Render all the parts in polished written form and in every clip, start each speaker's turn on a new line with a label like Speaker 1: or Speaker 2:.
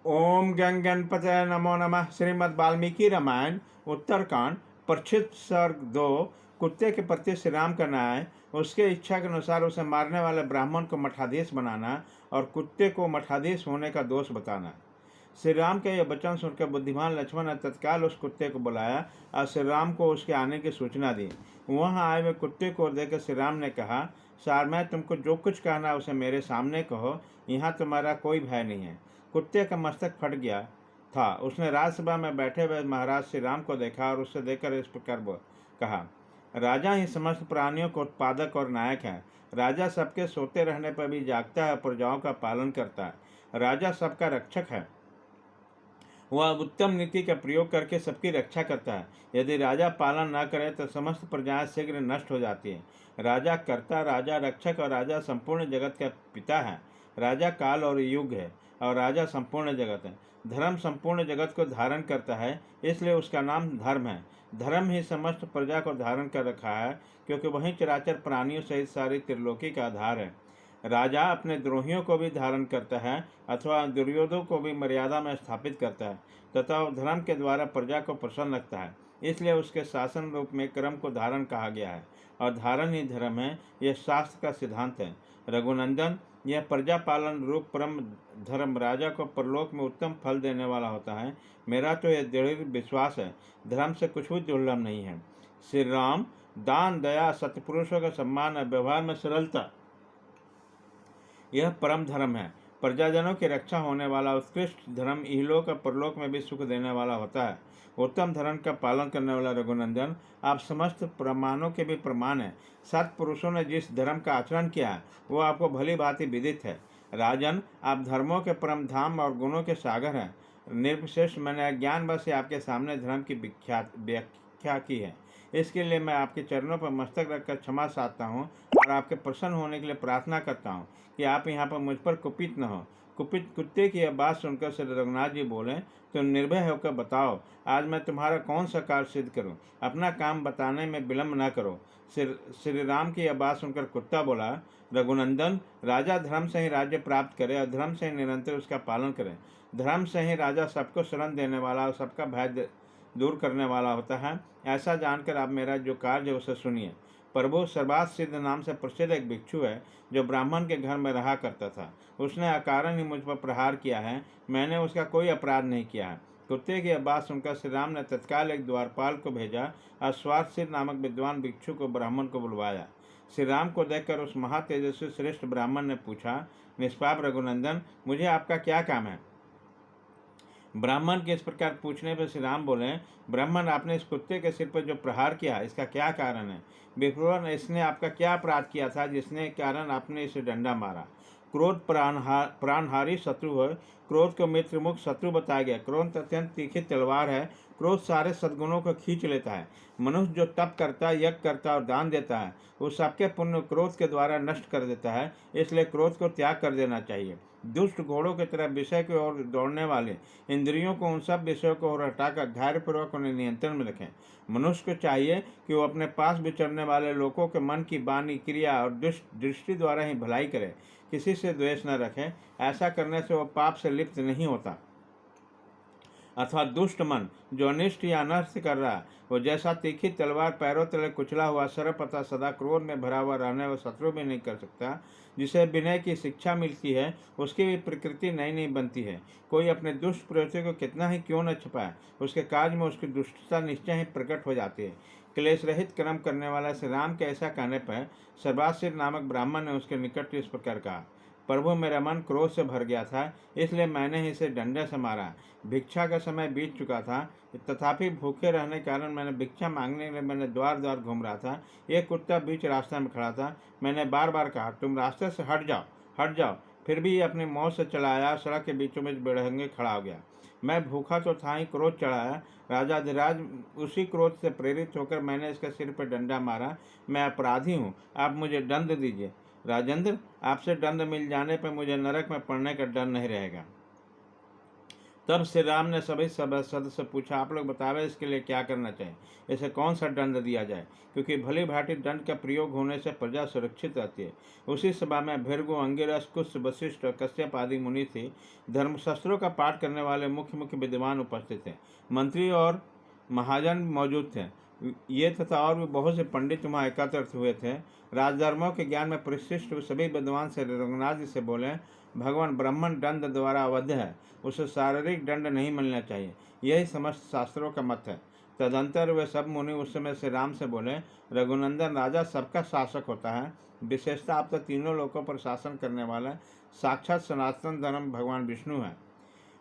Speaker 1: ओम गंग गणपतये नमो नमः। श्रीमद् वाल्मीकि रामायण उत्तरकांड परिच्छेद सर्ग 2। कुत्ते के प्रति श्री राम का न्याय। उसके इच्छा के अनुसार उसे मारने वाले ब्राह्मण को मठाधीश बनाना और कुत्ते को मठाधीश होने का दोष बताना। श्री राम के यह वचन सुनकर बुद्धिमान लक्ष्मण ने तत्काल उस कुत्ते को बुलाया और श्री राम को उसके आने की सूचना दी। वहां आए हुए कुत्ते को देखकर श्री राम ने कहा, सार, मैं तुमको जो कुछ कहना उसे मेरे सामने कहो, यहाँ तुम्हारा कोई भय नहीं है। कुत्ते का मस्तक फट गया था। उसने राज्यसभा में बैठे हुए महाराज श्री राम को देखा और उससे देखकर इस प्रकार कहा, राजा ही समस्त प्राणियों को उत्पादक और नायक है। राजा सबके सोते रहने पर भी जागता है, प्रजाओं का पालन करता है। राजा सबका रक्षक है। वह उत्तम नीति का प्रयोग करके सबकी रक्षा करता है। यदि राजा पालन न करे तो समस्त प्रजाएं शीघ्र नष्ट हो जाती है। राजा कर्ता, राजा रक्षक और राजा संपूर्ण जगत का पिता है। राजा काल और युग है और राजा संपूर्ण जगत है। धर्म संपूर्ण जगत को धारण करता है, इसलिए उसका नाम धर्म है। धर्म ही समस्त प्रजा को धारण कर रखा है, क्योंकि वही चराचर प्राणियों सहित सारी त्रिलोकी का आधार है। राजा अपने द्रोहियों को भी धारण करता है अथवा दुर्योधनों को भी मर्यादा में स्थापित करता है तथा धर्म के द्वारा प्रजा को प्रसन्न रखता है। इसलिए उसके शासन रूप में कर्म को धारण कहा गया है और धारण ही धर्म है। यह शास्त्र का सिद्धांत है। रघुनंदन, यह प्रजा पालन रूप परम धर्म राजा को परलोक में उत्तम फल देने वाला होता है। मेरा तो यह दृढ़ विश्वास है, धर्म से कुछ भी दुर्लभ नहीं है। श्री राम, दान, दया, सत्पुरुषों का सम्मान और व्यवहार में सरलता, यह परम धर्म है। प्रजाजनों की रक्षा होने वाला उत्कृष्ट धर्म इहलोक और परलोक में भी सुख देने वाला होता है। उत्तम धर्म का पालन करने वाला रघुनंदन, आप समस्त प्रमाणों के भी प्रमाण हैं। सत्पुरुषों ने जिस धर्म का आचरण किया है वो आपको भली भांति विदित है। राजन, आप धर्मों के परम धाम और गुणों के सागर हैं। निर्विशेष मैंने ज्ञान बस से आपके सामने धर्म की व्याख्या की है। इसके लिए मैं आपके चरणों पर मस्तक रखकर क्षमा चाहता हूँ और आपके प्रसन्न होने के लिए प्रार्थना करता हूँ कि आप यहाँ पर मुझ पर कुपित न हो। कुपित कुत्ते की यह बात सुनकर श्री रघुनाथ जी बोले, तो निर्भय होकर बताओ, आज मैं तुम्हारा कौन सा कार्य सिद्ध करूं? अपना काम बताने में विलंब न करो। श्री राम की यह बात सुनकर कुत्ता बोला, रघुनंदन, राजा धर्म से ही राज्य प्राप्त करे और धर्म से ही निरंतर उसका पालन करे। धर्म से ही राजा सबको शरण देने वाला और सबका भय दूर करने वाला होता है। ऐसा जानकर आप मेरा जो कार्य है उसे सुनिए। प्रभु, सर्वात सिद्ध नाम से प्रसिद्ध एक भिक्षु है जो ब्राह्मण के घर में रहा करता था। उसने अकारण ही मुझ पर प्रहार किया है। मैंने उसका कोई अपराध नहीं किया है। कुत्ते की बात सुनकर श्री राम ने तत्काल एक द्वारपाल को भेजा और स्वार्थसिद्ध नामक विद्वान भिक्षु को ब्राह्मण को बुलवाया। श्री राम को देखकर उस महातेजस्वी श्रेष्ठ ब्राह्मण ने पूछा, निष्पाप रघुनंदन, मुझे आपका क्या काम है? ब्राह्मण के इस प्रकार पूछने पर श्री राम बोले, ब्राह्मण, आपने इस कुत्ते के सिर पर जो प्रहार किया इसका क्या कारण है? विप्र, इसने आपका क्या अपराध किया था जिसने कारण आपने इसे डंडा मारा? क्रोध प्राणहारी शत्रु है। क्रोध को मित्र मुख शत्रु बताया गया। क्रोध अत्यंत तीखी तलवार है। क्रोध सारे सद्गुणों को खींच लेता है। मनुष्य जो तप करता है, यज्ञ करता है और दान देता है, उस सबके पुण्य क्रोध के द्वारा नष्ट कर देता है। इसलिए क्रोध को त्याग कर देना चाहिए। दुष्ट घोड़ों की तरह विषय की ओर दौड़ने वाले इंद्रियों को उन सब विषयों को हटाकर धैर्यपूर्वक उन्हें नियंत्रण में रखें। मनुष्य को चाहिए कि वो अपने पास विचरने वाले लोगों के मन की वाणी, क्रिया और दृष्टि द्वारा ही भलाई करे। किसी से द्वेष न रखें। ऐसा करने से वो पाप से लिप्त नहीं होता। अथवा दुष्ट मन जो अनिष्ट या अनर्थ कर रहा है, वो जैसा तीखी तलवार पैरों तले कुचला हुआ सर्प अतः सदा क्रोध में भरा हुआ रहने वाला शत्रु भी नहीं कर सकता। जिसे विनय की शिक्षा मिलती है उसकी भी प्रकृति नई नहीं बनती है। कोई अपने दुष्ट प्रवृत्ति को कितना ही क्यों न छिपाए, उसके कार्य में उसकी दुष्टता निश्चय ही प्रकट हो जाती है। क्लेश रहित कर्म करने वाला श्री राम के ऐसा कहने पर सर्वासिर नामक ब्राह्मण ने उसके निकट इस प्रकार कहा, प्रभु, मेरा मन क्रोध से भर गया था, इसलिए मैंने इसे डंडे से मारा। भिक्षा का समय बीत चुका था, तथापि भूखे रहने के कारण मैंने भिक्षा मांगने के लिए मैंने द्वार द्वार घूम रहा था। एक कुत्ता बीच रास्ते में खड़ा था। मैंने बार बार कहा, तुम रास्ते से हट जाओ, हट जाओ। फिर भी अपनी मौत से चलाया, सड़क के बीचों बीच बेढंगे खड़ा हो गया। मैं भूखा तो था ही, क्रोध चढ़ाया। राजाधिराज, उसी क्रोध से प्रेरित होकर मैंने इसके सिर पर डंडा मारा। मैं अपराधी हूँ, आप मुझे दंड दीजिए। राजेंद्र, आपसे दंड मिल जाने पर मुझे नरक में पड़ने का डर नहीं रहेगा। तब श्री राम ने सभी सदस्य से पूछा, आप लोग बतावे इसके लिए क्या करना चाहिए, इसे कौन सा दंड दिया जाए, क्योंकि भली भांति दंड का प्रयोग होने से प्रजा सुरक्षित रहती है। उसी सभा में भृगु, अंगिरस, कुश, वशिष्ठ और कश्यप आदि मुनि थे। धर्मशास्त्रों का पाठ करने वाले मुख्य मुख्य विद्वान उपस्थित थे। मंत्री और महाजन मौजूद थे। ये तथा और भी बहुत से पंडित वहाँ एकत्रित हुए थे। राजधर्मों के ज्ञान में परिशिष्ट सभी विद्वान से रघुनाथ जी से बोले, भगवान ब्राह्मण दंड द्वारा अवध्य है, उसे शारीरिक दंड नहीं मिलना चाहिए, यही समस्त शास्त्रों का मत है। तदंतर वे सब मुनि उस समय से राम से बोले, रघुनंदन, राजा सबका शासक होता है, विशेषता आप तो तीनों लोकों पर शासन करने वाला साक्षात सनातन धर्म भगवान विष्णु है।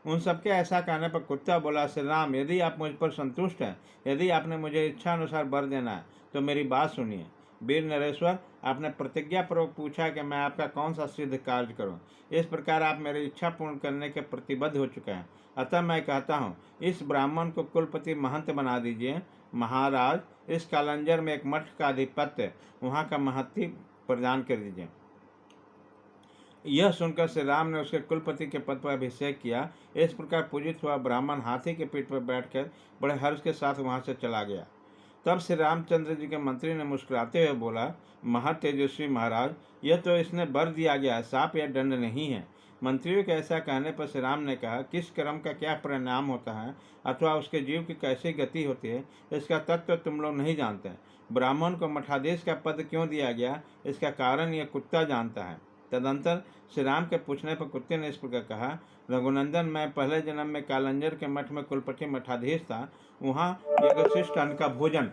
Speaker 1: उन सबके ऐसा कहने पर कुत्ता बोला, श्री राम, यदि आप मुझ पर संतुष्ट हैं, यदि आपने मुझे इच्छा अनुसार वर देना है तो मेरी बात सुनिए। वीर नरेश्वर, आपने प्रतिज्ञा पूर्वक पूछा कि मैं आपका कौन सा सिद्ध कार्य करूं। इस प्रकार आप मेरी इच्छा पूर्ण करने के प्रतिबद्ध हो चुके हैं। अतः मैं कहता हूं, इस ब्राह्मण को कुलपति महंत बना दीजिए। महाराज, इस कालंजर में एक मठ का अधिपत्य, वहाँ का महत्व प्रदान कर दीजिए। यह सुनकर श्री राम ने उसके कुलपति के पद पर अभिषेक किया। इस प्रकार पूजित हुआ ब्राह्मण हाथी के पीठ पर बैठकर बड़े हर्ष के साथ वहां से चला गया। तब श्री रामचंद्र जी के मंत्री ने मुस्कुराते हुए बोला, महातेजस्वी महाराज, यह तो इसने वर दिया गया, साप या दंड नहीं है। मंत्रियों के ऐसा कहने पर श्री राम ने कहा, किस कर्म का क्या परिणाम होता है अथवा उसके जीव की कैसी गति होती है, इसका तत्व तुम लोग नहीं जानते। ब्राह्मण को मठाधीश का पद क्यों दिया गया, इसका कारण यह कुत्ता जानता है। तदंतर श्री राम के पूछने पर कुत्ते ने इस प्रकार कहा, रघुनंदन, मैं पहले जन्म में कालंजर के मठ में कुलपति मठाधीश था। वहाँ एक शिष्ट अन्न का भोजन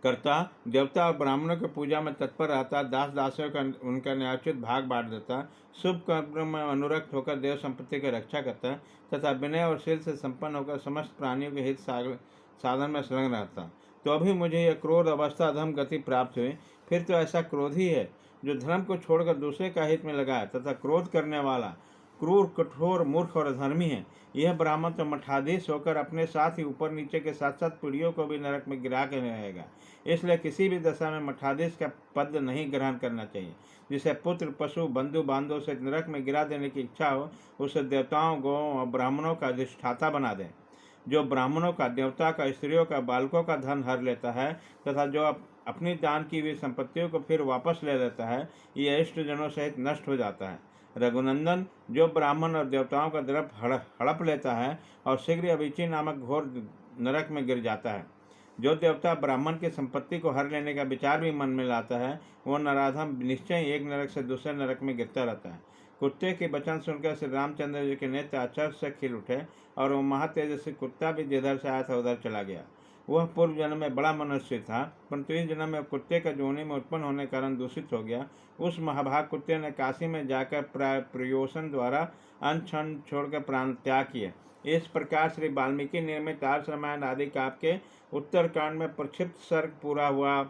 Speaker 1: करता, देवता और ब्राह्मणों की पूजा में तत्पर रहता, दास दासियों का उनका न्यायोचित भाग बांट देता, शुभ कर्म में अनुरक्त होकर देव संपत्ति की रक्षा करता तथा विनय और शील से संपन्न होकर समस्त प्राणियों के हित साधन में संलग्न रहता। तो अभी मुझे यह क्रोध अवस्था अधम गति प्राप्त हुई। फिर तो ऐसा क्रोध ही है जो धर्म को छोड़कर दूसरे का हित में लगाए तथा क्रोध करने वाला क्रूर, कठोर, मूर्ख और अधर्मी है। यह ब्राह्मण तो मठाधीश होकर अपने साथ ही ऊपर नीचे के साथ साथ पीढ़ियों को भी नरक में गिरा के रहेगा। इसलिए किसी भी दशा में मठाधीश का पद नहीं ग्रहण करना चाहिए। जिसे पुत्र, पशु, बंधु बांधव से नरक में गिरा देने की इच्छा हो, उसे देवताओं, गौओं और ब्राह्मणों का अधिष्ठाता बना दे। जो ब्राह्मणों का, देवता का, स्त्रियों का, बालकों का धन हर लेता है तथा जो अपनी दान की हुई संपत्तियों को फिर वापस ले लेता है, ये इष्ट जनों सहित नष्ट हो जाता है। रघुनंदन, जो ब्राह्मण और देवताओं का द्रव्य हड़प लेता है और शीघ्र अभिची नामक घोर नरक में गिर जाता है। जो देवता ब्राह्मण की संपत्ति को हर लेने का विचार भी मन में लाता है, वो नराधम निश्चय एक नरक से दूसरे नरक में गिरता रहता है। कुत्ते के वचन सुनकर श्री रामचंद्र जी के नेत्र आश्चर्य से खिल उठे और वो महातेजस्वी कुत्ता भी जिधर से आया था उधर चला गया। वह पूर्व जन्म में बड़ा मनुष्य था, परंतु इस जन्म में कुत्ते का योनि में उत्पन्न होने के कारण दूषित हो गया। उस महाभाग कुत्ते ने काशी में जाकर प्रयोसन द्वारा अन्न क्षण छोड़कर प्राण त्याग किए। इस प्रकार श्री वाल्मीकि निर्मित आर्ष रामायण आदि काव्य के उत्तरकांड में प्रक्षिप्त सर्ग पूरा हुआ।